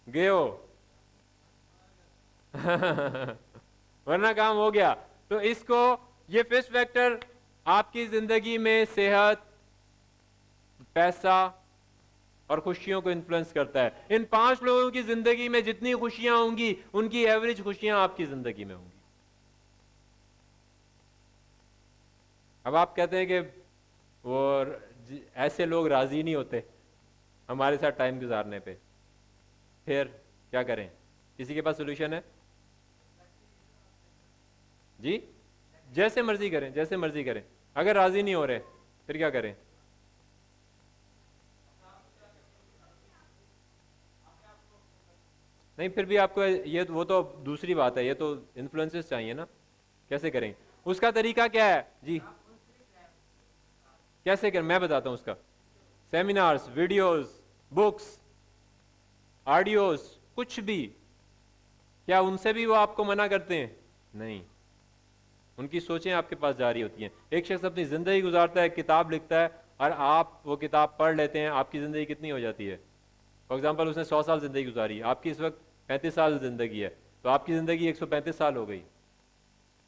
गए हो वरना काम हो गया। तो इसको, ये फिफ्थ फैक्टर आपकी जिंदगी में सेहत, पैसा और खुशियों को इन्फ्लुएंस करता है। इन 5 लोगों की जिंदगी में जितनी खुशियां होंगी उनकी एवरेज खुशियां आपकी जिंदगी में होंगी। अब आप कहते हैं कि वो ऐसे लोग राजी नहीं होते हमारे साथ टाइम गुजारने पे, फिर क्या करें? किसी के पास सोल्यूशन है? जी, जैसे मर्जी करें, जैसे मर्जी करें। अगर राजी नहीं हो रहे फिर क्या करें? नहीं, फिर भी आपको ये, वो तो दूसरी बात है, ये तो इन्फ्लुएंसेस चाहिए ना। कैसे करें? उसका तरीका क्या है जी? कैसे करें मैं बताता हूं उसका। सेमिनार्स, वीडियोस, बुक्स, ऑडियोस, कुछ भी। क्या उनसे भी वो आपको मना करते हैं? नहीं, उनकी सोचें आपके पास जारी होती हैं। एक शख्स अपनी जिंदगी गुजारता है, किताब लिखता है, और आप वो किताब पढ़ लेते हैं, आपकी जिंदगी कितनी हो जाती है? फॉर एग्जाम्पल उसने 100 साल जिंदगी गुजारी, आपकी इस वक्त 35 साल जिंदगी है, तो आपकी जिंदगी 135 साल हो गई।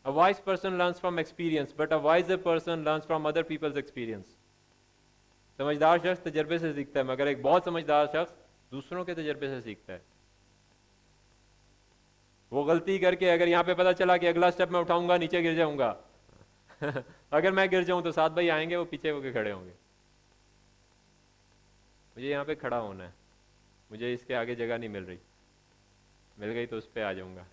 A wise person learns from experience, but a wiser person learns from other people's experience. समझदार शख्स तजर्बे से सीखता है, मगर एक बहुत समझदार शख्स दूसरों के तजर्बे से सीखता है। वो गलती करके अगर यहाँ पे पता चला कि अगला स्टेप मैं उठाऊंगा नीचे गिर जाऊंगा अगर मैं गिर जाऊं तो 7 भाई आएंगे, वो पीछे होके खड़े होंगे। मुझे यहाँ पे खड़ा होना है, मुझे इसके आगे जगह नहीं मिल रही, मिल गई तो उस पर आ जाऊंगा,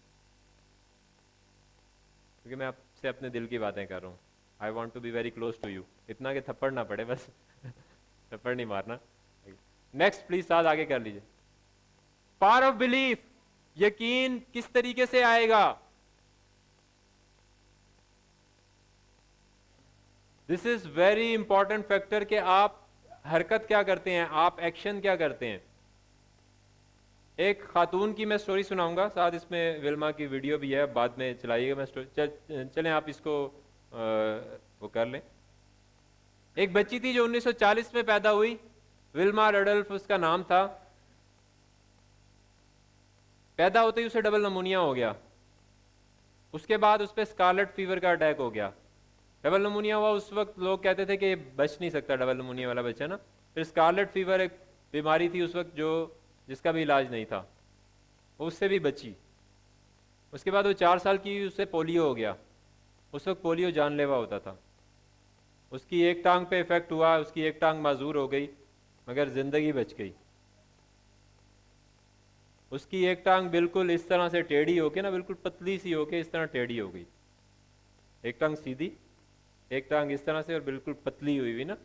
क्योंकि मैं आपसे अपने दिल की बातें कर रहा हूँ। I want to be very close to you, इतना कि थप्पड़ ना पड़े बस थप्पड़ नहीं मारना। नेक्स्ट प्लीज साथ आगे कर लीजिए। पावर ऑफ बिलीफ, यकीन किस तरीके से आएगा? This is very important factor कि आप हरकत क्या करते हैं, आप एक्शन क्या करते हैं। एक खातून की मैं स्टोरी सुनाऊंगा, साथ इसमें विल्मा की वीडियो भी है, बाद में चलाइएगा। मैं चलें आप इसको वो कर लें। एक बच्ची थी जो 1940 में पैदा हुई, विल्मा रडल्फ उसका नाम था। पैदा होते ही उसे डबल नमूनिया हो गया, उसके बाद उस पर स्कारलेट फीवर का अटैक हो गया। डबल नमूनिया हुआ, उस वक्त लोग कहते थे कि ये बच नहीं सकता डबल नमूनिया वाला बच्चा ना। फिर स्कारलेट फीवर एक बीमारी थी उस वक्त जो, जिसका भी इलाज नहीं था, उससे भी बची। उसके बाद वो 4 साल की, उससे पोलियो हो गया। उस वक्त पोलियो जानलेवा होता था। उसकी एक टांग पे इफेक्ट हुआ, उसकी एक टांग माजूर हो गई, मगर जिंदगी बच गई। उसकी एक टांग बिल्कुल इस तरह से टेढ़ी होके ना, बिल्कुल पतली सी होके इस तरह टेढ़ी हो गई। एक टांग सीधी, एक टांग इस तरह से, और बिल्कुल पतली हुई हुई ना।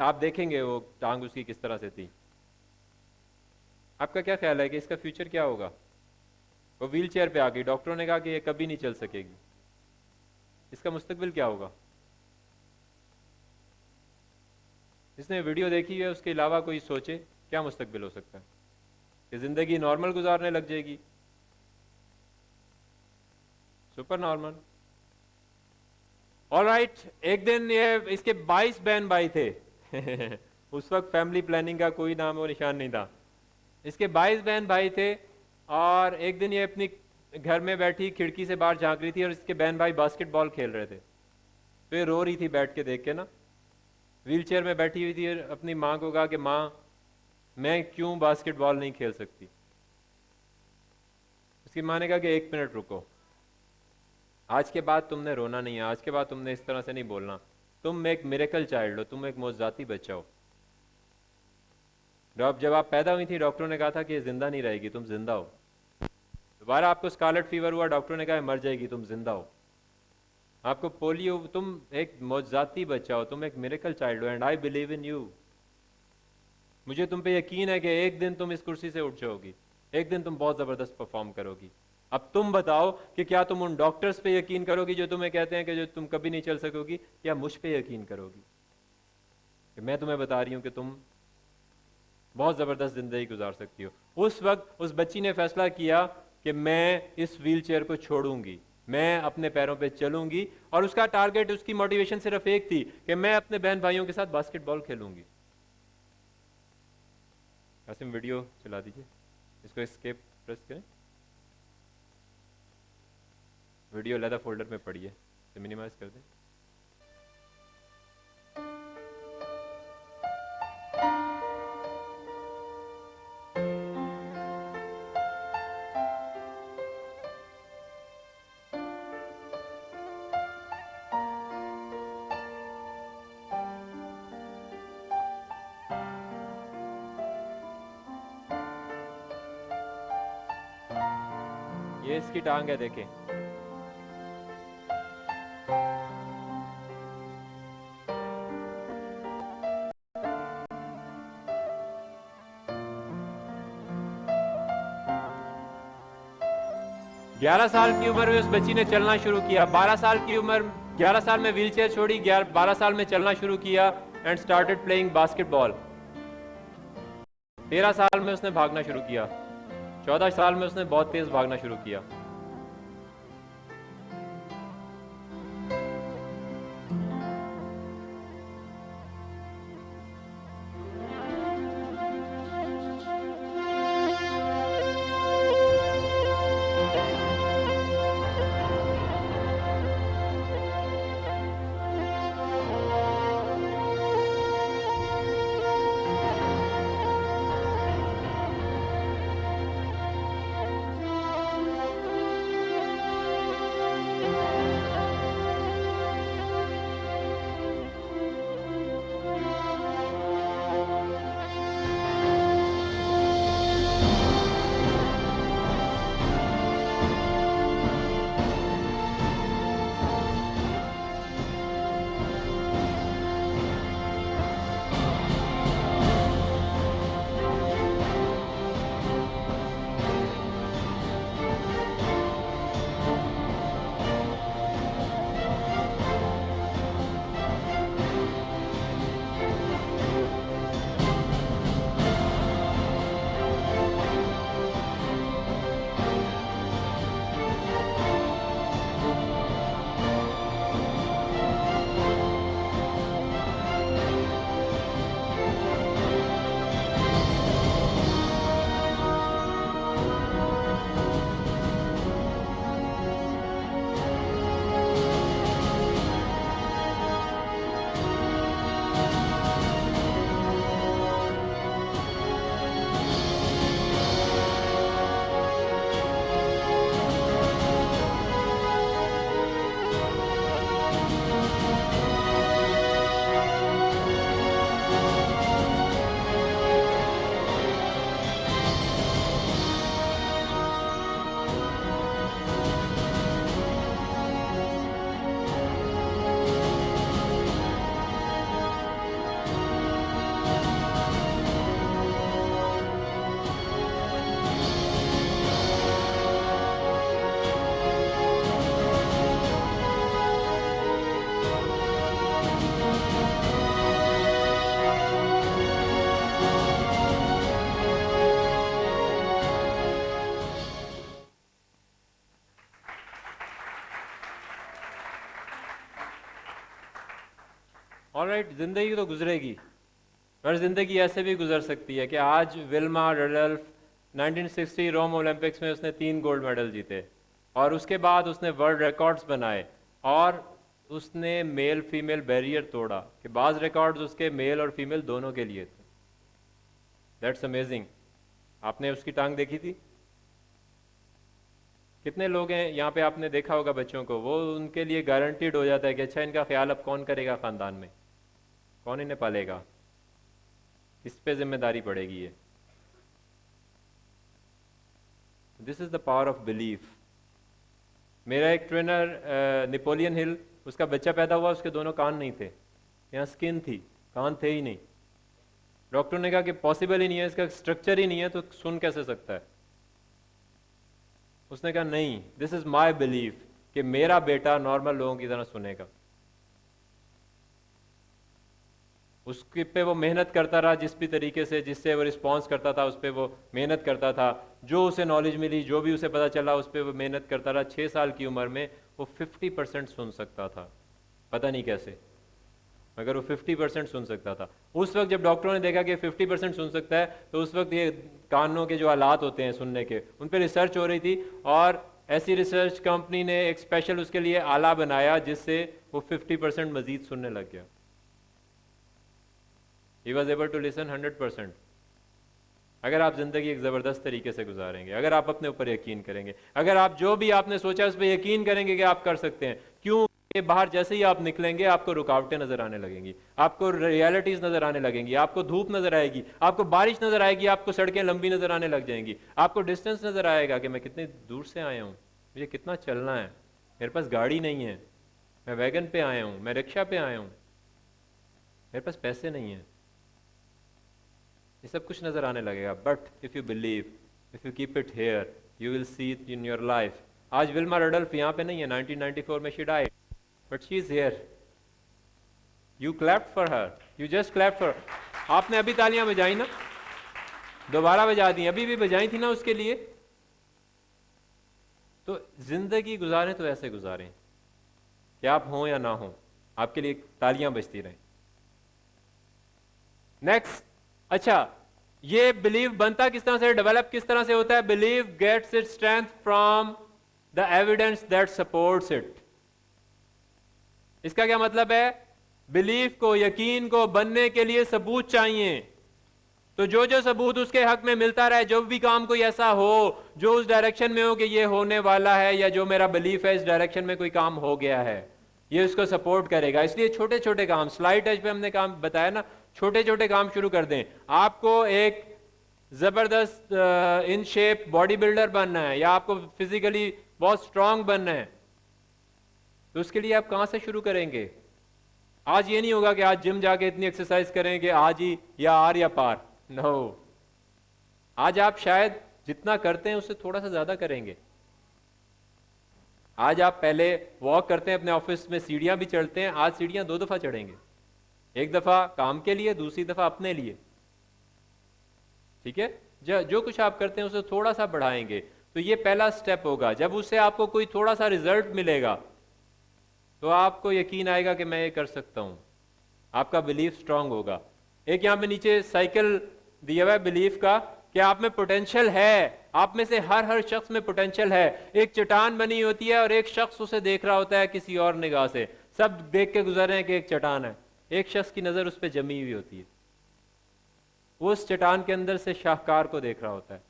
आप देखेंगे वो टांग उसकी किस तरह से थी। आपका क्या ख्याल है कि इसका फ्यूचर क्या होगा? वो व्हील चेयर पे आ गई, डॉक्टरों ने कहा कि ये कभी नहीं चल सकेगी, इसका मुस्तकबिल क्या होगा? जिसने वीडियो देखी है उसके अलावा कोई सोचे क्या मुस्तकबिल हो सकता है? कि जिंदगी नॉर्मल गुजारने लग जाएगी, सुपर नॉर्मल। ऑलराइट, एक दिन ये इसके 22 बहन भाई थे उस वक्त फैमिली प्लानिंग का कोई नाम और निशान नहीं था। इसके 22 बहन भाई थे, और एक दिन ये अपनी घर में बैठी खिड़की से बाहर झांक रही थी, और इसके बहन भाई बास्केटबॉल खेल रहे थे। तो ये रो रही थी बैठ के देख के ना, व्हील चेयर में बैठी हुई थी, और अपनी माँ को कहा कि माँ मैं क्यों बास्केटबॉल नहीं खेल सकती। उसकी माँ ने कहा कि 1 मिनट रुको, आज के बाद तुमने रोना नहीं है, आज के बाद तुमने इस तरह से नहीं बोलना, तुम एक मिरेकल चाइल्ड हो, तुम एक मौजूदाती बच्चा हो। जब आप पैदा हुई थी डॉक्टरों ने कहा था कि ये जिंदा नहीं रहेगी, तुम जिंदा हो। दोबारा आपको स्कारलेट फीवर हुआ, डॉक्टरों ने कहा मर जाएगी, तुम जिंदा हो। आपको पोलियो, तुम एक मौजूदाती बच्चा हो, तुम एक मिरेकल चाइल्ड हो, and I believe in you. मुझे तुम पे यकीन है कि एक दिन तुम इस कुर्सी से उठ जाओगी, एक दिन तुम बहुत जबरदस्त परफॉर्म करोगी। अब तुम बताओ कि क्या तुम उन डॉक्टर्स पे यकीन करोगी जो तुम्हें कहते हैं कि जो तुम कभी नहीं चल सकोगी, या मुझ पे यकीन करोगी कि मैं तुम्हें बता रही हूं कि तुम बहुत जबरदस्त जिंदगी गुजार सकती हो। उस वक्त उस बच्ची ने फैसला किया कि मैं इस व्हील चेयर को छोड़ूंगी, मैं अपने पैरों पे चलूंगी, और उसका टारगेट, उसकी मोटिवेशन सिर्फ एक थी कि मैं अपने बहन भाइयों के साथ बास्केटबॉल खेलूंगी। कासिम वीडियो चला दीजिए, इसको एस्केप प्रेस करें, वीडियो अलग फोल्डर में पड़ी है तो मिनिमाइज कर दें। ये इसकी टांग है, देखें। ग्यारह साल की उम्र में उस बच्ची ने चलना शुरू किया। 12 साल की उम्र, 11 साल में व्हीलचेयर छोड़ी, 12 साल में चलना शुरू किया एंड स्टार्टेड प्लेइंग बास्केटबॉल। 13 साल में उसने भागना शुरू किया। 14 साल में उसने बहुत तेज भागना शुरू किया। ऑलराइट, जिंदगी तो गुजरेगी, और जिंदगी ऐसे भी गुजर सकती है कि आज विल्मा रडल्फ 1960 रोम ओलंपिक्स में उसने 3 गोल्ड मेडल जीते और उसके बाद उसने वर्ल्ड रिकॉर्ड्स बनाए और उसने मेल फीमेल बैरियर तोड़ा कि बाज़ रिकॉर्ड्स उसके मेल और फीमेल दोनों के लिए थे। That's amazing. आपने उसकी टांग देखी थी? कितने लोग हैं यहाँ पे, आपने देखा होगा बच्चों को, वो उनके लिए गारंटीड हो जाता है कि अच्छा इनका ख्याल अब कौन करेगा, ख़ानदान में कौन इन्हें पालेगा, किस पे जिम्मेदारी पड़ेगी ये। This is the power of belief. मेरा एक ट्रेनर नेपोलियन हिल, उसका बच्चा पैदा हुआ, उसके दोनों कान नहीं थे, यहाँ स्किन थी, कान थे ही नहीं। डॉक्टर ने कहा कि पॉसिबल ही नहीं है, इसका स्ट्रक्चर ही नहीं है तो सुन कैसे सकता है। उसने कहा नहीं, दिस इज माई बिलीफ कि मेरा बेटा नॉर्मल लोगों की तरह सुनेगा। उसके पे वो मेहनत करता रहा, जिस भी तरीके से जिससे वो रिस्पॉन्स करता था उस पर वो मेहनत करता था, जो उसे नॉलेज मिली, जो भी उसे पता चला उस पर वो मेहनत करता रहा। 6 साल की उम्र में वो 50% सुन सकता था, पता नहीं कैसे। मगर वो 50% सुन सकता था। उस वक्त जब डॉक्टरों ने देखा कि 50% सुन सकता है, तो उस वक्त ये कानों के जो आलात होते हैं सुनने के, उन पर रिसर्च हो रही थी, और ऐसी रिसर्च कंपनी ने एक स्पेशल उसके लिए आला बनाया जिससे वो 50% मजीद सुनने लग गया। He was able to listen 100%। अगर आप जिंदगी एक ज़बरदस्त तरीके से गुजारेंगे, अगर आप अपने ऊपर यकीन करेंगे, अगर आप जो भी आपने सोचा उस पर यकीन करेंगे कि आप कर सकते हैं। क्यों? बाहर जैसे ही आप निकलेंगे आपको रुकावटें नजर आने लगेंगी, आपको रियलिटीज नजर आने लगेंगी, आपको धूप नजर आएगी, आपको बारिश नजर आएगी, आपको सड़कें लंबी नजर आने लग जाएंगी, आपको डिस्टेंस नजर आएगा कि मैं कितनी दूर से आया हूँ, मुझे कितना चलना है, मेरे पास गाड़ी नहीं है, मैं वैगन पे आया हूँ, मैं रिक्शा पे आया हूँ, मेरे पास पैसे नहीं है। ये सब कुछ नजर आने लगेगा। But if you believe, if you keep it here, you will see it in your life. आज विल्मा रडल्फ यहाँ पे नहीं है, 1994 में she died, but she is here. You clapped for her, you just clapped for. आपने अभी तालियां बजाई ना, दोबारा बजा दी, अभी भी बजाई थी ना उसके लिए। तो जिंदगी गुजारें तो ऐसे गुजारें कि आप हों या ना हो, आपके लिए तालियां बजती रहें। नेक्स्ट, अच्छा, ये बिलीव बनता किस तरह से, डेवलप किस तरह से होता है? Believe gets it strength from the evidence that supports it. इसका क्या मतलब है? बिलीफ को, यकीन को बनने के लिए सबूत चाहिए। तो जो जो सबूत उसके हक में मिलता रहे, जो भी काम कोई ऐसा हो जो उस डायरेक्शन में हो कि ये होने वाला है, या जो मेरा बिलीफ है इस डायरेक्शन में कोई काम हो गया है, ये उसको सपोर्ट करेगा। इसलिए छोटे छोटे काम, स्लाइड टच पे हमने काम बताया ना, छोटे छोटे काम शुरू कर दें। आपको एक जबरदस्त इन शेप बॉडी बिल्डर बनना है, या आपको फिजिकली बहुत स्ट्रांग बनना है, तो उसके लिए आप कहां से शुरू करेंगे? आज ये नहीं होगा कि आज जिम जाके इतनी एक्सरसाइज करेंगे आज ही, या आर या पार, नो। आज आप शायद जितना करते हैं उससे थोड़ा सा ज्यादा करेंगे। आज आप पहले वॉक करते हैं अपने ऑफिस में, सीढ़ियां भी चढ़ते हैं, आज सीढ़ियां 2 दफा चढ़ेंगे, एक दफा काम के लिए, दूसरी दफा अपने लिए। ठीक है? जो कुछ आप करते हैं उसे थोड़ा सा बढ़ाएंगे, तो ये पहला स्टेप होगा। जब उससे आपको कोई थोड़ा सा रिजल्ट मिलेगा तो आपको यकीन आएगा कि मैं ये कर सकता हूं, आपका बिलीफ स्ट्रांग होगा। एक यहां पे नीचे साइकिल दिया हुआ है बिलीफ का, कि आप में पोटेंशियल है, आप में से हर शख्स में पोटेंशियल है। एक चट्टान बनी होती है और एक शख्स उसे देख रहा होता है किसी और निगाह से, सब देख के गुजर रहे हैं कि एक चट्टान है, एक शख्स की नजर उस पर जमी हुई होती है, वो उस चट्टान के अंदर से शाहकार को देख रहा होता है,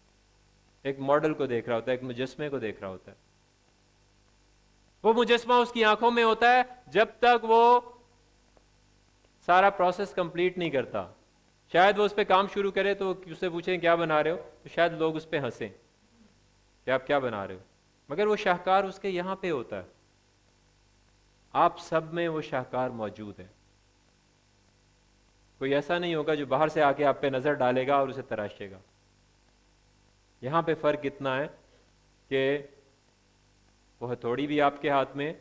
एक मॉडल को देख रहा होता है, एक मुजस्मे को देख रहा होता है। वो मुजस्मा उसकी आंखों में होता है जब तक वो सारा प्रोसेस कंप्लीट नहीं करता। शायद वो उस पर काम शुरू करे तो उससे पूछें क्या बना रहे हो, तो शायद लोग उस पर हंसें कि आप क्या बना रहे हो, मगर वो शाहकार उसके यहां पे होता है। आप सब में वो शाहकार मौजूद है। कोई ऐसा नहीं होगा जो बाहर से आके आप पे नजर डालेगा और उसे तराशेगा। यहां पे फर्क इतना है कि वो हथौड़ी भी आपके हाथ में,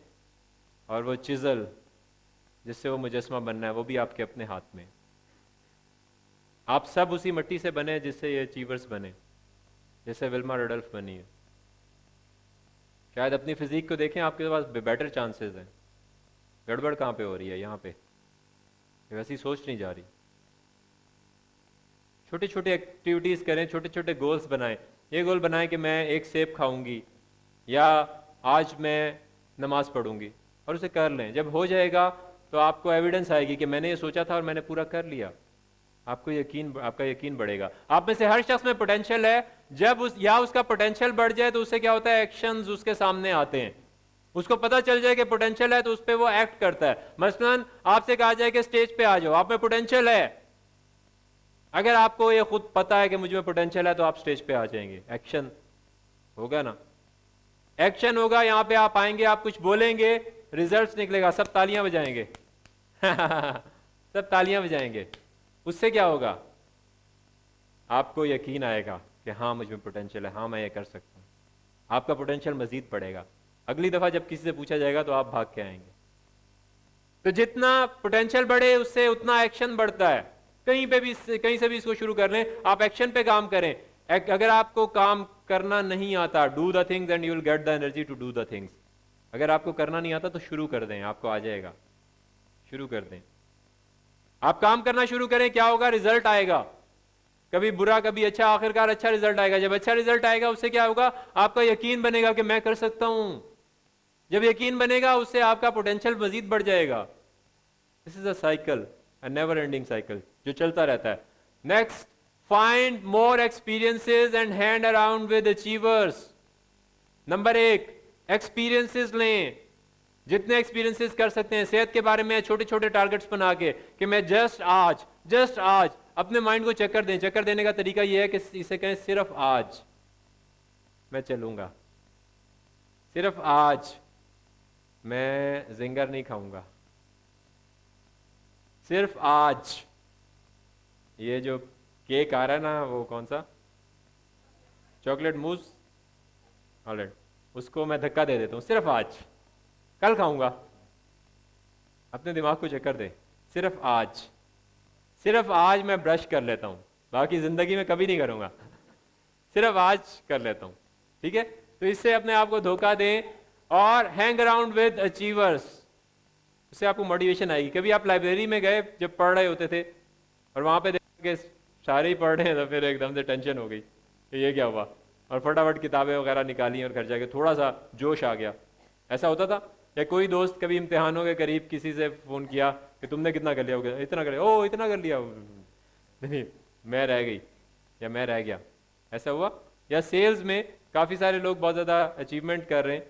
और वो चिजल जिससे वो मुजस्मा बनना है वो भी आपके अपने हाथ में। आप सब उसी मिट्टी से बने जिससे ये अचीवर्स बने, जैसे विल्मा रडल्फ बनी है। शायद अपनी फिजिक को देखें, आपके पास बेटर चांसेस हैं। गड़बड़ कहां पे हो रही है? यहां पे वैसी सोच नहीं जा रही। छोटी छोटी एक्टिविटीज करें, छोटे छोटे गोल्स बनाएं। ये गोल बनाएं कि मैं एक सेब खाऊंगी, या आज मैं नमाज पढ़ूंगी, और उसे कर लें। जब हो जाएगा तो आपको एविडेंस आएगी कि मैंने ये सोचा था और मैंने पूरा कर लिया। आपका यकीन बढ़ेगा। आप में से हर शख्स में पोटेंशियल है। जब उसका पोटेंशियल बढ़ जाए तो उससे क्या होता है? एक्शंस उसके सामने आते हैं। उसको पता चल जाए कि पोटेंशियल है तो उस पर वो एक्ट करता है। मसलन आपसे कहा जाए कि स्टेज पे आ जाओ, आप में पोटेंशियल है, अगर आपको ये खुद पता है कि मुझ में पोटेंशियल है तो आप स्टेज पे आ जाएंगे। एक्शन होगा ना, एक्शन होगा। यहां पे आप आएंगे, आप कुछ बोलेंगे, रिजल्ट्स निकलेगा, सब तालियां बजाएंगे सब तालियां बजाएंगे। उससे क्या होगा? आपको यकीन आएगा कि हाँ मुझ में पोटेंशियल है, हाँ मैं ये कर सकता हूं। आपका पोटेंशियल मजीद बढ़ेगा। अगली दफा जब किसी से पूछा जाएगा तो आप भाग के आएंगे। तो जितना पोटेंशियल बढ़े उससे उतना एक्शन बढ़ता है। कहीं से भी इसको शुरू कर लें, आप एक्शन पे काम करें। अगर आपको काम करना नहीं आता, do the things and you will get the energy to do the things. अगर आपको करना नहीं आता तो शुरू कर दें, आपको आ जाएगा। शुरू कर दें। आप काम करना शुरू करें, क्या होगा, रिजल्ट आएगा, कभी बुरा कभी अच्छा, आखिरकार अच्छा रिजल्ट आएगा। जब अच्छा रिजल्ट आएगा उससे क्या होगा, आपका यकीन बनेगा कि मैं कर सकता हूं। जब यकीन बनेगा उससे आपका पोटेंशियल मजीद बढ़ जाएगा। This is a cycle, a never ending cycle जो चलता रहता है। Next, find more experiences and hand around with achievers. Number 1, experiences लें, जितने एक्सपीरियंसेस कर सकते हैं सेहत के बारे में, छोटे छोटे टारगेट्स बना के कि मैं जस्ट आज अपने माइंड को चक्कर दें। चक्कर देने का तरीका यह है कि इसे कहें सिर्फ आज मैं चलूंगा, सिर्फ आज मैं जिंगर नहीं खाऊंगा, सिर्फ आज ये जो केक आ रहा है ना, वो कौन सा, चॉकलेट मूस, ऑलराइट, उसको मैं धक्का दे देता हूं, सिर्फ आज, कल खाऊंगा। अपने दिमाग को चक्कर दे, सिर्फ आज मैं ब्रश कर लेता हूं, बाकी जिंदगी में कभी नहीं करूंगा, सिर्फ आज कर लेता हूं। ठीक है, तो इससे अपने आप को धोखा दें और हैंग अराउंड विद अचीवर्स, उससे आपको मोटिवेशन आएगी। कभी आप लाइब्रेरी में गए जब पढ़ रहे होते थे और वहां पे देखा कि सारे ही पढ़ रहे हैं, तो फिर एकदम से टेंशन हो गई कि ये क्या हुआ, और फटाफट किताबें वगैरह निकाली और घर जाके थोड़ा सा जोश आ गया। ऐसा होता था? या कोई दोस्त कभी इम्तिहानों के करीब किसी से फोन किया कि तुमने कितना कर लिया, हो गया इतना कर लिया, ओ इतना कर लिया, नहीं मैं रह गई या मैं रह गया, ऐसा हुआ? या सेल्स में काफ़ी सारे लोग बहुत ज़्यादा अचीवमेंट कर रहे हैं,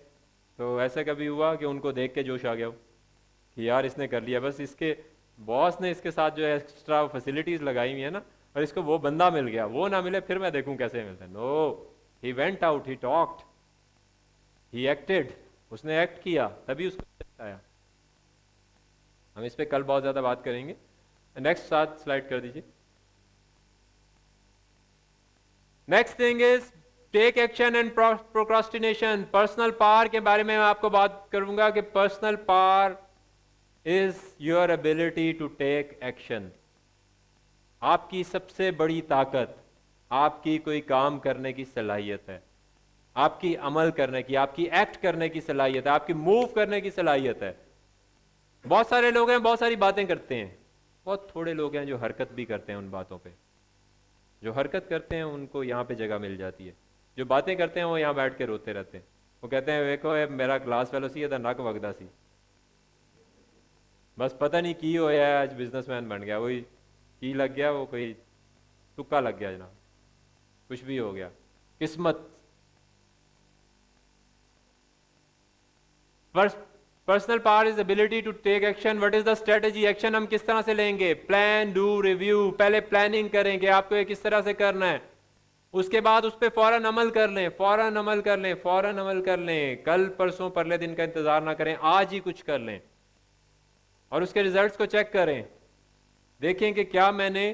तो ऐसा कभी हुआ कि उनको देख के जोश आ गया हो कि यार इसने कर लिया, बस इसके बॉस ने इसके साथ जो एक्स्ट्रा फैसिलिटीज़ लगाई हुई है ना, और इसको वो बंदा मिल गया, वो ना मिले फिर मैं देखूं कैसे मिलता है। No, he went out, he talked, he acted, उसने एक्ट किया तभी उसको आया। हम इस पे कल बहुत ज्यादा बात करेंगे। नेक्स्ट साथ स्लाइड कर दीजिए। Next thing is take action and procrastination. Personal power के बारे में मैं आपको बात करूंगा कि personal power is your ability to take action. आपकी सबसे बड़ी ताकत आपकी कोई काम करने की सलाहियत है, आपकी अमल करने की, आपकी एक्ट करने की सलाहियत है, आपकी मूव करने की सलाहियत है। बहुत सारे लोग हैं बहुत सारी बातें करते हैं, बहुत थोड़े लोग हैं जो हरकत भी करते हैं उन बातों पे। जो हरकत करते हैं उनको यहाँ पे जगह मिल जाती है, जो बातें करते हैं वो यहाँ बैठ के रोते रहते हैं। वो कहते हैं देखो मेरा क्लास फेलो सी है नक वगदा सी, बस पता नहीं की होया आज बिजनेसमैन बन गया, वही की लग गया, वो कोई तुक्का लग गया जनाब, कुछ भी हो गया, किस्मत। Personal power is ability to take action. What is the strategy? Action हम किस तरह से लेंगे? Plan, do, review. पहले प्लानिंग करें कि आपको ये किस तरह से करना है, उसके बाद उस पर फौरन अमल कर लें, फौरन अमल कर लें, फौरन अमल कर लें। कल परसों परले दिन का इंतजार ना करें, आज ही कुछ कर लें और उसके रिजल्ट्स को चेक करें, देखें कि क्या मैंने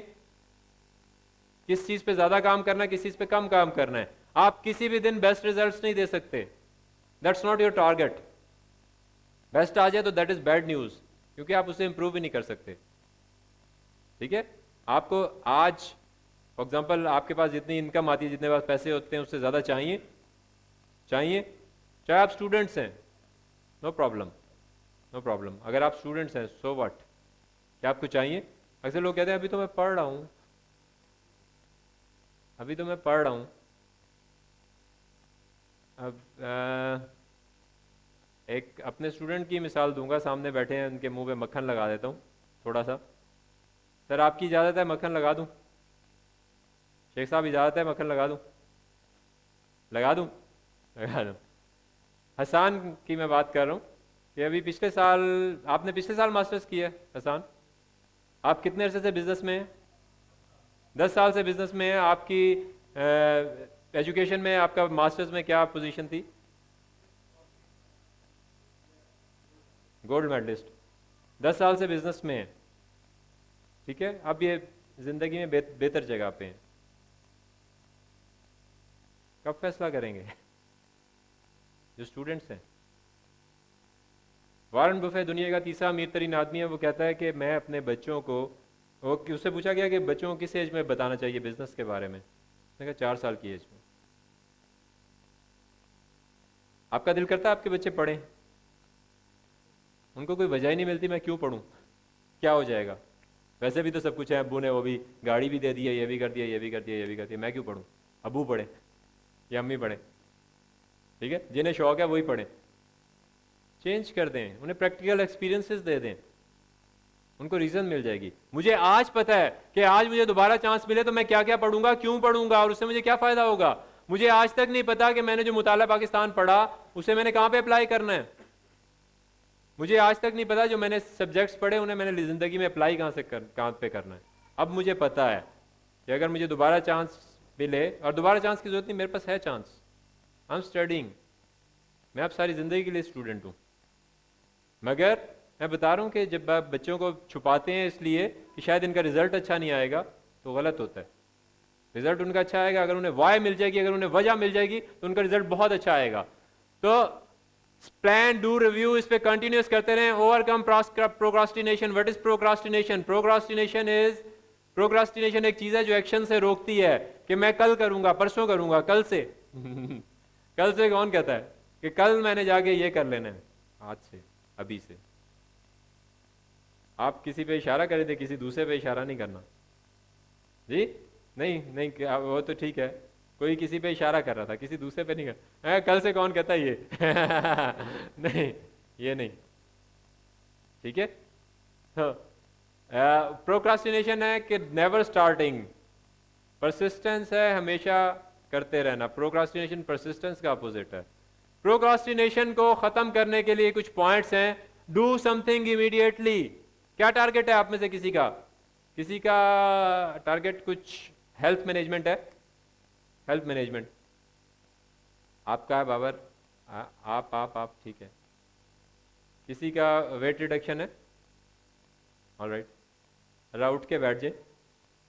किस चीज पे ज्यादा काम करना है, किस चीज पे कम काम करना है। आप किसी भी दिन बेस्ट रिजल्ट्स नहीं दे सकते, that's not your target. Best आ जाए तो दैट इज बैड न्यूज, क्योंकि आप उसे इंप्रूव भी नहीं कर सकते। ठीक है, आपको आज फॉर एग्जाम्पल आपके पास जितनी इनकम आती है, जितने पास पैसे होते हैं, उससे ज्यादा चाहिए, चाहे आप स्टूडेंट्स हैं, नो प्रॉब्लम, नो प्रॉब्लम। अगर आप स्टूडेंट्स हैं सो व्हाट, क्या आपको चाहिए? अक्सर लोग कहते हैं अभी तो मैं पढ़ रहा हूं, अभी तो मैं पढ़ रहा हूं। अब एक अपने स्टूडेंट की मिसाल दूंगा, सामने बैठे हैं, उनके मुंह पे मक्खन लगा देता हूँ थोड़ा सा। सर आपकी इजाज़त है मक्खन लगा दूं? शेख साहब इजाज़त है मक्खन लगा दूं? लगा दूं? लगा दूं। हसान की मैं बात कर रहा हूँ कि अभी पिछले साल, आपने पिछले साल मास्टर्स किया है हसान, आप कितने अरसे से बिजनेस में हैं? 10 साल से बिजनेस में है। आपकी एजुकेशन में आपका मास्टर्स में क्या पोजीशन थी? Gold medallist. 10 साल से बिजनेस में है, ठीक है। अब ये जिंदगी में बेहतर जगह पे हैं, कब फैसला करेंगे? जो स्टूडेंट्स हैं। वारन बुफे दुनिया का तीसरा अमीर तरीन आदमी है, वो कहता है कि मैं अपने बच्चों को, वो उससे पूछा गया कि बच्चों को किस एज में बताना चाहिए बिजनेस के बारे में, उसने कहा 4 साल की एज में। आपका दिल करता है आपके बच्चे पढ़ें? उनको कोई वजह ही नहीं मिलती मैं क्यों पढ़ूं, क्या हो जाएगा? वैसे भी तो सब कुछ है, अब्बू ने वो भी गाड़ी भी दे दी है, ये भी कर दिया, ये भी कर दिया, ये भी कर दिया, मैं क्यों पढ़ूँ? अब्बू पढ़े या अम्मी पढ़े, ठीक है, जिन्हें शौक है वही पढ़े। चेंज कर दें, उन्हें प्रैक्टिकल एक्सपीरियंसेस दे दें, उनको रीजन मिल जाएगी। मुझे आज पता है कि आज मुझे दोबारा चांस मिले तो मैं क्या क्या पढ़ूंगा, क्यों पढ़ूंगा और उससे मुझे क्या फायदा होगा। मुझे आज तक नहीं पता कि मैंने जो मुताला पाकिस्तान पढ़ा उसे मैंने कहां पे अप्लाई करना है। मुझे आज तक नहीं पता जो मैंने सब्जेक्ट्स पढ़े उन्हें मैंने जिंदगी में अप्लाई कहां पे करना है। अब मुझे पता है कि अगर मुझे दोबारा चांस मिले, और दोबारा चांस की जरूरत नहीं, मेरे पास है चांस, आई एम स्टडिंग, मैं अब सारी जिंदगी के लिए स्टूडेंट हूं। मगर मैं बता रहा हूं कि जब आप बच्चों को छुपाते हैं इसलिए कि शायद इनका रिजल्ट अच्छा नहीं आएगा, तो गलत होता है। रिजल्ट उनका अच्छा आएगा अगर उन्हें वाई मिल जाएगी, अगर उन्हें वजह मिल जाएगी तो उनका रिजल्ट बहुत अच्छा आएगा। तो प्लान, डू, रिव्यू, इस पे कंटिन्यूस करते रहें। Overcome procrastination. What is procrastination? Procrastination एक चीज है जो एक्शन से रोकती है कि मैं कल करूंगा, परसों करूंगा, कल से कल से कौन कहता है कि कल मैंने जाके ये कर लेना है? आज से, अभी से। आप किसी पे इशारा करें थे, किसी दूसरे पे इशारा नहीं करना जी। नहीं नहीं, वो तो ठीक है, कोई किसी पे इशारा कर रहा था, किसी दूसरे पे नहीं कर। कल से कौन कहता है ये नहीं, ये नहीं, ठीक है। प्रोक्रास्टिनेशन है कि नेवर स्टार्टिंग। परसिस्टेंस है हमेशा करते रहना। प्रोक्रास्टिनेशन परसिस्टेंस का अपोजिट है। प्रोक्रास्टिनेशन को खत्म करने के लिए कुछ पॉइंट्स हैं। Do something immediately. क्या टारगेट है आप में से किसी का? किसी का टारगेट कुछ हेल्थ मैनेजमेंट है? हेल्थ मैनेजमेंट आपका है बाबर? आप ठीक है। किसी का वेट रिडक्शन है? ऑलराइट, उठ के बैठ जाए,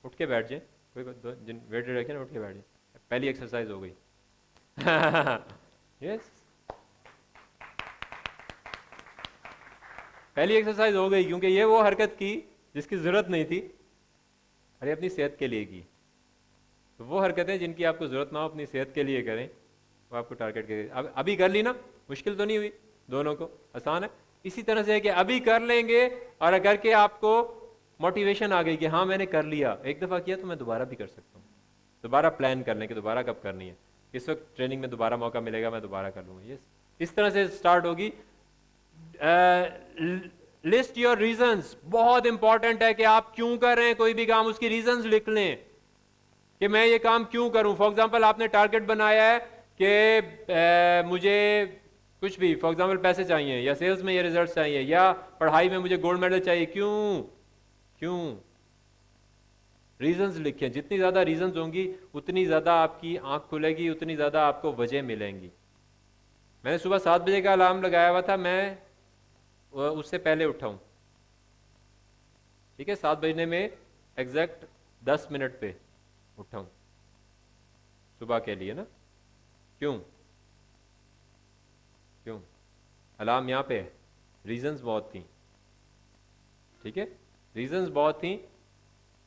उठ के बैठ जाए। कोई जिन वेट रिडक्शन उठ के बैठ जाए, पहली एक्सरसाइज हो गई यस पहली एक्सरसाइज हो गई, क्योंकि ये वो हरकत की जिसकी जरूरत नहीं थी, अरे अपनी सेहत के लिए की। तो वो हरकतें जिनकी आपको जरूरत ना हो अपनी सेहत के लिए करें, वो आपको टारगेट करें। अब अभी कर ली ना, मुश्किल तो नहीं हुई, दोनों को आसान है। इसी तरह से है कि अभी कर लेंगे और अगर के आपको मोटिवेशन आ गई कि हाँ मैंने कर लिया, एक दफा किया तो मैं दोबारा भी कर सकता हूँ। दोबारा प्लान करने के दोबारा कब करनी है, इस वक्त ट्रेनिंग में दोबारा मौका मिलेगा, मैं दोबारा कर लूंगा। ये इस तरह से स्टार्ट होगी। List your reasons. बहुत इंपॉर्टेंट है कि आप क्यों कर रहे हैं कोई भी काम, उसकी रीजंस लिख लें कि मैं ये काम क्यों करूं। फॉर एग्जांपल आपने टारगेट बनाया है कि मुझे कुछ भी, फॉर एग्जांपल पैसे चाहिए, या सेल्स में ये रिजल्ट चाहिए, या पढ़ाई में मुझे गोल्ड मेडल चाहिए। क्यों क्यों? रीजंस लिखें। जितनी ज्यादा रीजंस होंगी उतनी ज्यादा आपकी आंख खुलेगी, उतनी ज्यादा आपको वजह मिलेंगी। मैंने सुबह 7 बजे का अलार्म लगाया हुआ था, मैं उससे पहले उठा हूं, ठीक है। 7 बजने में एग्जैक्ट 10 मिनट पे उठा हूं सुबह के लिए ना। क्यों क्यों? अलार्म यहां पे है, रीजंस बहुत थी, ठीक है, रीजंस बहुत थी,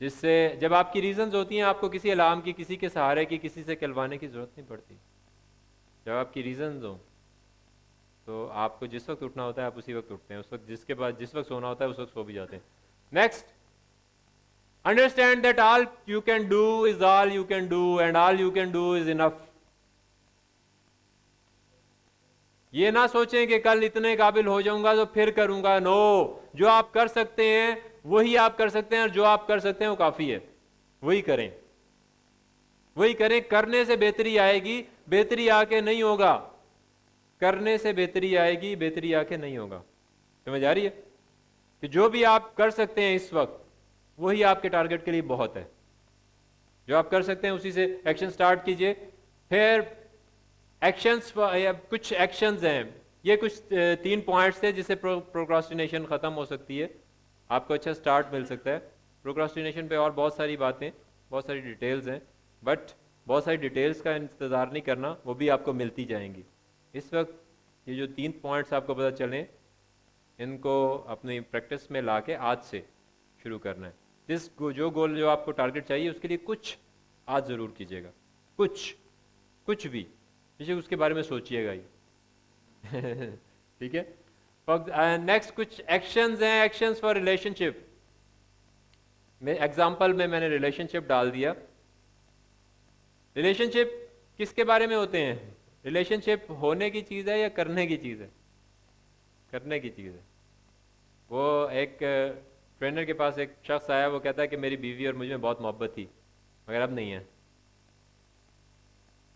जिससे जब आपकी रीजंस होती हैं आपको किसी अलार्म की, किसी के सहारे की, किसी से कहलवाने की जरूरत नहीं पड़ती। जब आपकी रीजंस हो तो आपको जिस वक्त उठना होता है आप उसी वक्त उठते हैं, उस वक्त जिसके बाद जिस वक्त सोना होता है उस वक्त सो भी जाते हैं। Next, understand that all you can do is all you can do and all you can do is enough. ये ना सोचें कि कल इतने काबिल हो जाऊंगा तो फिर करूंगा। नो, जो आप कर सकते हैं वही आप कर सकते हैं, और जो आप कर सकते हैं वो काफी है, वही करें, वही करें। करने से बेहतरी आएगी, बेहतरी आके नहीं होगा। करने से बेहतरी आएगी, बेहतरी आके नहीं होगा। समझ आ रही है कि जो भी आप कर सकते हैं इस वक्त वही आपके टारगेट के लिए बहुत है। जो आप कर सकते हैं उसी से एक्शन स्टार्ट कीजिए। फिर एक्शंस, कुछ एक्शंस हैं, ये कुछ 3 पॉइंट्स थे जिससे प्रोक्रास्टिनेशन खत्म हो सकती है, आपको अच्छा स्टार्ट मिल सकता है। प्रोक्रास्टिनेशन पे और बहुत सारी बातें, बहुत सारी डिटेल्स हैं, बट बहुत सारी डिटेल्स का इंतज़ार नहीं करना, वो भी आपको मिलती जाएंगी। इस वक्त ये जो 3 पॉइंट्स आपको पता चलें, इनको अपनी प्रैक्टिस में ला के आज से शुरू करना है। जो गोल, जो आपको टारगेट चाहिए उसके लिए कुछ आज ज़रूर कीजिएगा, कुछ भी, पीछे उसके बारे में सोचिएगा ही ठीक है। नेक्स्ट कुछ एक्शंस हैं, एक्शंस फॉर रिलेशनशिप। मैं एग्जाम्पल में मैंने रिलेशनशिप डाल दिया। रिलेशनशिप किसके बारे में होते हैं? रिलेशनशिप होने की चीज़ है या करने की चीज़ है? करने की चीज़ है। वो एक ट्रेनर के पास एक शख्स आया, वो कहता है कि मेरी बीवी और मुझ में बहुत मोहब्बत थी मगर अब नहीं है।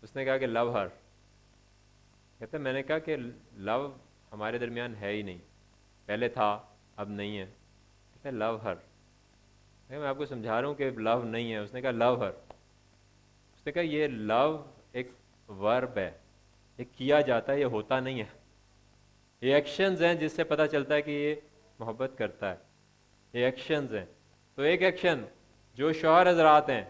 उसने कहा कि लव हर। कहता है मैंने कहा कि लव हमारे दरमियान है ही नहीं, पहले था अब नहीं है। कहता है लव हर। मैं आपको समझा रहा हूँ कि लव नहीं है। उसने कहा लव हर। उसने कहा ये लव एक वर्ब है, ये किया जाता है, ये होता नहीं है। ये एक्शंस हैं जिससे पता चलता है कि ये मोहब्बत करता है। ये एक्शंस हैं। तो एक एक्शन जो शौहर हजरात हैं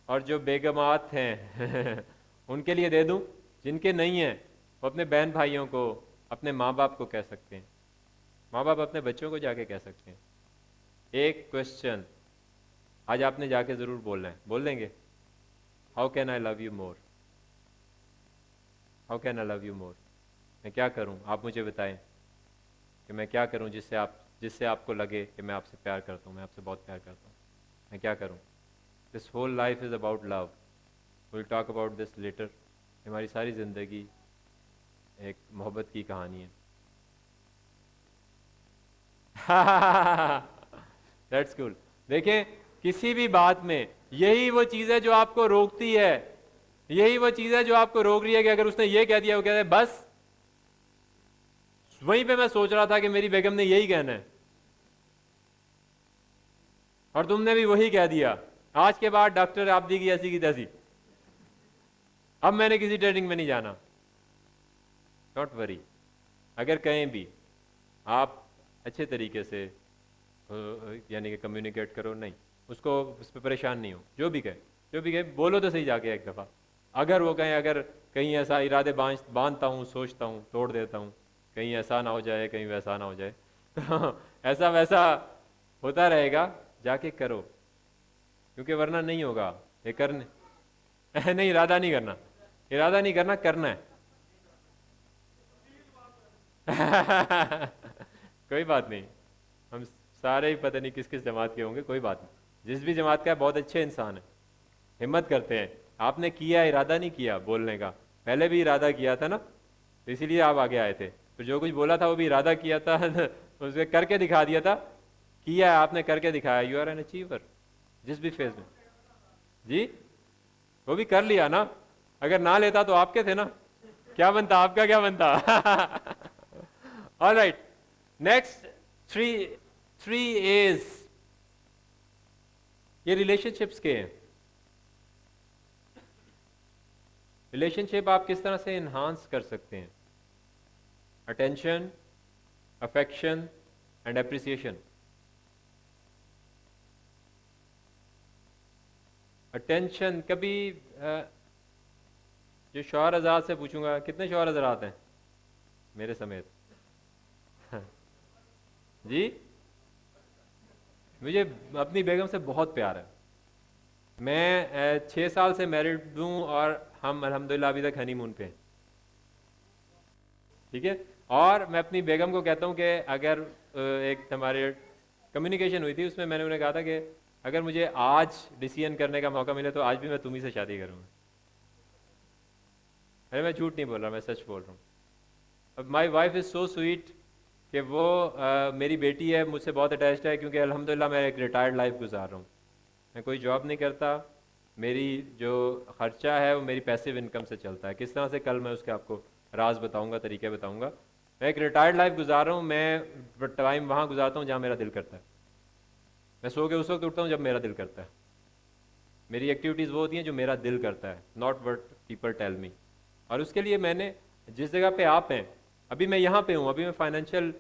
और जो बेगमात हैं उनके लिए दे दूं, जिनके नहीं हैं वो अपने बहन भाइयों को, अपने माँ बाप को कह सकते हैं, माँ बाप अपने बच्चों को जाके कह सकते हैं। एक क्वेश्चन आज आपने जाके ज़रूर बोलना है, बोल देंगे? How can I love you more? How can I love you more? मैं क्या करूं, आप मुझे बताएं कि मैं क्या करूं जिससे आपको लगे कि मैं आपसे प्यार करता हूं, मैं आपसे बहुत प्यार करता हूं। मैं क्या करूं? This whole life is about love. Will talk about this later. हमारी सारी ज़िंदगी एक मोहब्बत की कहानी है। That's cool. देखें, किसी भी बात में यही वो चीज़ है जो आपको रोकती है, यही वो चीज़ है जो आपको रोक रही है कि अगर उसने ये कह दिया, वो कहते हैं बस वहीं पे मैं सोच रहा था कि मेरी बेगम ने यही कहना है और तुमने भी वही कह दिया। आज के बाद डॉक्टर आप दी की ऐसी की तैसी, अब मैंने किसी ट्रेनिंग में नहीं जाना। डोंट वरी, अगर कहीं भी आप अच्छे तरीके से यानी कि कम्युनिकेट करो, नहीं उसको उस पर परेशान नहीं हो, जो भी कहे बोलो तो सही जाके एक दफ़ा। अगर वो कहें, अगर कहीं ऐसा इरादे बांधता हूँ, सोचता हूँ, तोड़ देता हूँ, कहीं ऐसा ना हो जाए, कहीं वैसा ना हो जाए तो ऐसा वैसा होता रहेगा, जाके करो, क्योंकि वरना नहीं होगा। ये करने नहीं, इरादा नहीं करना, इरादा नहीं करना, करना है। कोई बात नहीं, हम सारे ही पता नहीं किस किस जमात के होंगे, कोई बात नहीं। जिस भी जमात का है बहुत अच्छे इंसान है, हिम्मत करते हैं। आपने किया, इरादा नहीं किया बोलने का, पहले भी इरादा किया था ना, तो इसीलिए आप आगे आए थे। तो जो कुछ बोला था वो भी इरादा किया था उसने करके दिखा दिया था, किया है आपने, करके दिखाया। यू आर एन अचीवर जिस भी फेज में। जी, वो भी कर लिया ना, अगर ना लेता तो आपके थे ना, क्या बनता आपका, क्या बनता? Alright, next three three H's, ये रिलेशनशिप्स के हैं। रिलेशनशिप आप किस तरह से इन्हांस कर सकते हैं? Attention, affection and appreciation. Attention, कभी जो शौहर हज़रात से पूछूंगा, कितने शौहर हज़रात हैं मेरे समेत? जी, मुझे अपनी बेगम से बहुत प्यार है। मैं 6 साल से मैरिड हूँ और हम अल्हम्दुलिल्लाह अभी तक हनीमून पे हैं, ठीक है। और मैं अपनी बेगम को कहता हूँ कि अगर एक हमारे कम्युनिकेशन हुई थी, उसमें मैंने उन्हें कहा था कि अगर मुझे आज डिसीजन करने का मौका मिले तो आज भी मैं तुम्ही से शादी करूँगा। अरे मैं झूठ नहीं बोल रहा, मैं सच बोल रहा हूँ। अब my wife is so sweet कि वो मेरी बेटी है, मुझसे बहुत अटैच्ड है, क्योंकि अल्हम्दुलिल्लाह मैं एक रिटायर्ड लाइफ गुजार रहा हूँ। मैं कोई जॉब नहीं करता, मेरी जो खर्चा है वो मेरी पैसिव इनकम से चलता है। किस तरह से, कल मैं उसके आपको राज बताऊंगा, तरीके बताऊंगा। मैं एक रिटायर्ड लाइफ गुजार रहा हूँ, मैं टाइम वहाँ गुजारता हूँ जहाँ मेरा दिल करता है। मैं सो के उस वक्त उठता हूँ जब मेरा दिल करता है। मेरी एक्टिविटीज़ वो होती हैं जो मेरा दिल करता है, not what people tell me. और उसके लिए मैंने, जिस जगह पे आप हैं, अभी मैं यहाँ पे हूँ, अभी मैं फाइनेंशियल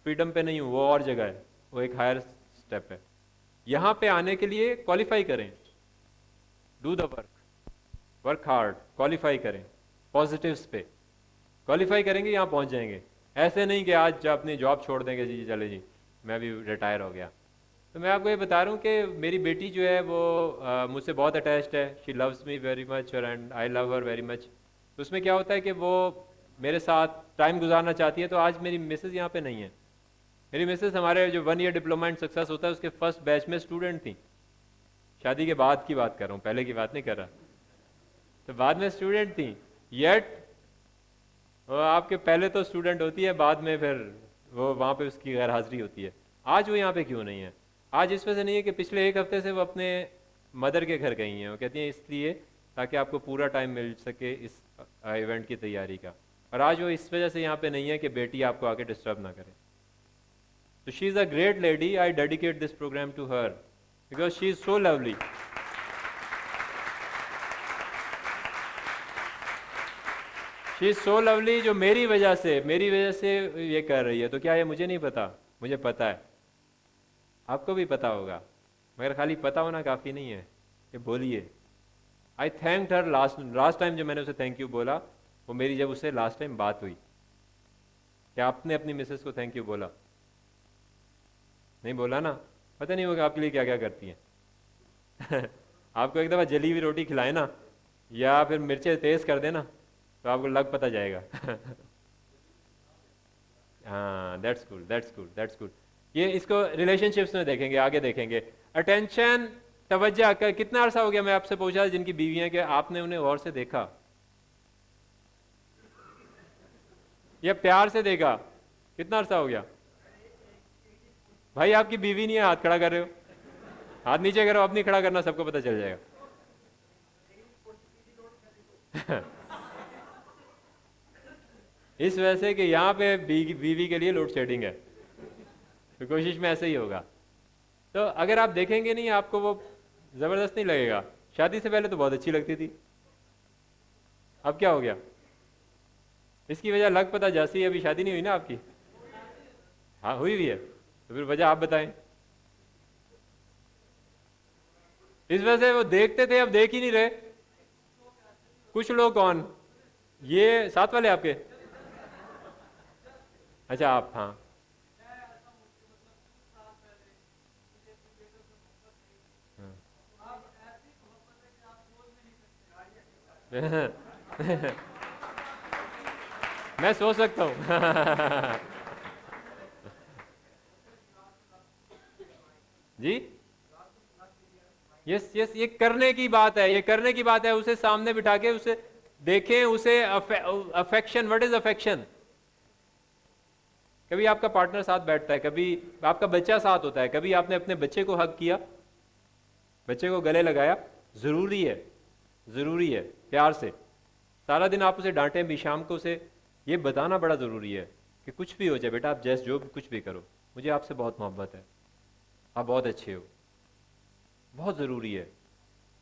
फ्रीडम पे नहीं हूँ, वो और जगह है, वो एक हायर स्टेप है। यहाँ पे आने के लिए क्वालिफाई करें, do the work, work hard, qualify करें, पॉजिटिव्स पे क्वालिफाई करेंगे, यहाँ पहुँच जाएंगे। ऐसे नहीं कि आज अपनी जॉब छोड़ देंगे, जी चले जी मैं भी रिटायर हो गया। तो मैं आपको ये बता रहा हूँ कि मेरी बेटी जो है वो मुझसे बहुत अटैच्ड है, she loves me very much and I love her very much. तो उसमें क्या होता है कि वो मेरे साथ टाइम गुजारना चाहती है। तो आज मेरी मिसेज़ यहाँ पे नहीं है, मेरी मिसेस हमारे जो 1 ईयर डिप्लोमा इन सक्सेस होता है उसके फर्स्ट बैच में स्टूडेंट थी। शादी के बाद की बात कर रहा हूँ, पहले की बात नहीं कर रहा। तो बाद में स्टूडेंट थी, येट वो आपके पहले तो स्टूडेंट होती है, बाद में फिर वो वहाँ पे उसकी गैर हाजिरी होती है। आज वो यहाँ पे क्यों नहीं है? आज इस वजह से नहीं है कि पिछले 1 हफ्ते से वो अपने मदर के घर गई हैं। वो कहती हैं इसलिए ताकि आपको पूरा टाइम मिल सके इस इवेंट की तैयारी का। और आज वो इस वजह से यहाँ पे नहीं है कि बेटी आपको आके डिस्टर्ब ना करे। तो she is a great lady, I dedicate this programme to her because she is so lovely. She is so lovely, जो मेरी वजह से ये कर रही है। तो क्या ये मुझे नहीं पता? मुझे पता है, आपको भी पता होगा, मगर खाली पता होना काफ़ी नहीं है। ये बोलिए, आई थैंक हर लास्ट टाइम जब मैंने उसे थैंक यू बोला, वो मेरी जब उससे लास्ट टाइम बात हुई। क्या आपने अपनी मिसेस को थैंक यू बोला? नहीं बोला ना? पता नहीं होगा आपके लिए क्या क्या करती हैं। आपको एक दफ़ा जली हुई रोटी खिलाए ना, या फिर मिर्चें तेज़ कर देना, तो आपको लग पता जाएगा। हाँ, that's good, that's good, that's good. ये इसको रिलेशनशिप्स में देखेंगे, आगे देखेंगे। अटेंशन, तवज्जो। कितना अरसा हो गया मैं आपसे पूछा जिनकी बीवियां, कि आपने उन्हें गौर से देखा या प्यार से देखा? कितना अरसा हो गया? भाई आपकी बीवी नहीं है, हाथ खड़ा कर रहे हो? हाथ नीचे करो, अब नहीं खड़ा करना, सबको पता चल जाएगा। इस वजह से कि यहाँ पे बीवी के लिए लोड शेडिंग है, तो कोशिश में ऐसे ही होगा। तो अगर आप देखेंगे नहीं, आपको वो जबरदस्त नहीं लगेगा। शादी से पहले तो बहुत अच्छी लगती थी, अब क्या हो गया? इसकी वजह लग पता जैसी, अभी शादी नहीं हुई ना आपकी? हाँ हुई भी है, तो फिर वजह आप बताएं। इस वजह से वो देखते थे, अब देख ही नहीं रहे। कुछ लोग कौन? ये साथ वाले आपके? अच्छा आप, हाँ। मैं सोच सकता हूँ। जी, यस यस, ये करने की बात है, ये करने की बात है। उसे सामने बिठा के उसे देखें, उसे अफेक्शन। What is affection? कभी आपका पार्टनर साथ बैठता है, कभी आपका बच्चा साथ होता है, कभी आपने अपने बच्चे को हग किया, बच्चे को गले लगाया। जरूरी है, जरूरी है, प्यार से। सारा दिन आप उसे डांटें भी, शाम को उसे ये बताना बड़ा जरूरी है कि कुछ भी हो जाए बेटा, आप जैसे जो भी कुछ भी करो, मुझे आपसे बहुत मोहब्बत है, आप बहुत अच्छे हो। बहुत ज़रूरी है।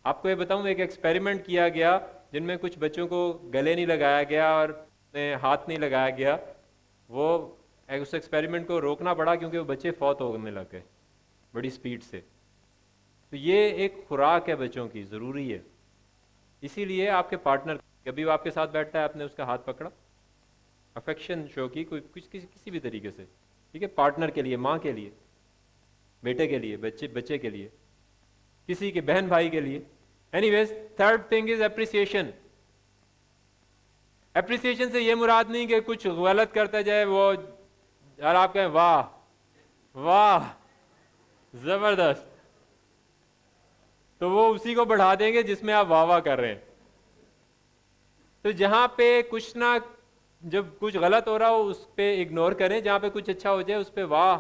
आपको ये बताऊं, एक एक्सपेरिमेंट किया गया जिनमें कुछ बच्चों को गले नहीं लगाया गया और हाथ नहीं लगाया गया। वो उस एक्सपेरिमेंट को रोकना पड़ा क्योंकि वो बच्चे फौत होने लग गए बड़ी स्पीड से। तो ये एक खुराक है बच्चों की, ज़रूरी है। इसीलिए आपके पार्टनर, कभी वो आपके साथ बैठता है, आपने उसका हाथ पकड़ा, अफेक्शन शो की, कोई कुछ किसी भी तरीके से, ठीक है? पार्टनर के लिए, माँ के लिए, बेटे के लिए, बच्चे के लिए, किसी के बहन भाई के लिए। Anyways, third thing is appreciation. Appreciation से ये मुराद नहीं कि कुछ गलत करता जाए वो और आप कहें वाह वाह जबरदस्त, तो वो उसी को बढ़ा देंगे जिसमें आप वाह वाह कर रहे हैं। तो जहां पे कुछ ना, जब कुछ गलत हो रहा हो उस पर इग्नोर करें, जहां पे कुछ अच्छा हो जाए उस पर वाह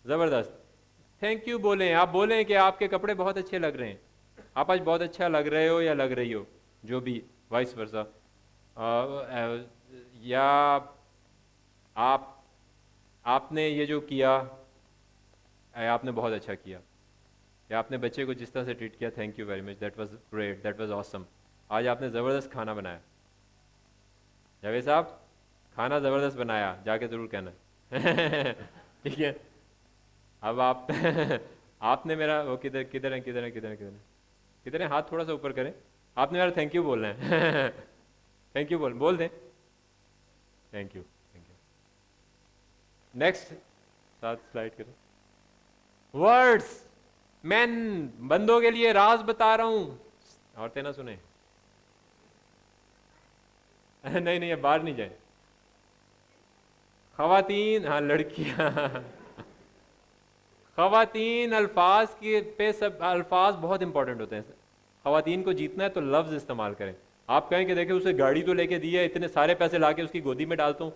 जबरदस्त, थैंक यू बोलें। आप बोलें कि आपके कपड़े बहुत अच्छे लग रहे हैं, आप आज बहुत अच्छा लग रहे हो या लग रही हो, जो भी, वाइस वर्सा। या आपने ये जो किया, आपने बहुत अच्छा किया। या आपने बच्चे को जिस तरह से ट्रीट किया, thank you very much, that was great, that was awesome. आज आपने ज़बरदस्त खाना बनाया, जावेद साहब खाना ज़बरदस्त बनाया, जाके ज़रूर कहना। ठीक है? अब आप आपने मेरा, वो किधर किधर है, किधर है, किधर है, किधर है, किधर है? हाथ थोड़ा सा ऊपर करें। आपने मेरा थैंक यू बोलना है। थैंक यू बोल दें, thank you, thank you. Next, साथ स्लाइड करें। वर्ड्स, मैन, बंदों के लिए राज बता रहा हूं, औरतें ना सुने। नहीं नहीं, बाहर नहीं जाए। खवातीन, हाँ लड़कियां। खवातीन अल्फाज के पे सब अल्फाज बहुत इंपॉर्टेंट होते हैं। खवातीन को जीतना है तो लफ्ज इस्तेमाल करें। आप कहें कि देखिए उसे गाड़ी तो लेके दी है, इतने सारे पैसे लाके उसकी गोदी में डालता हूँ,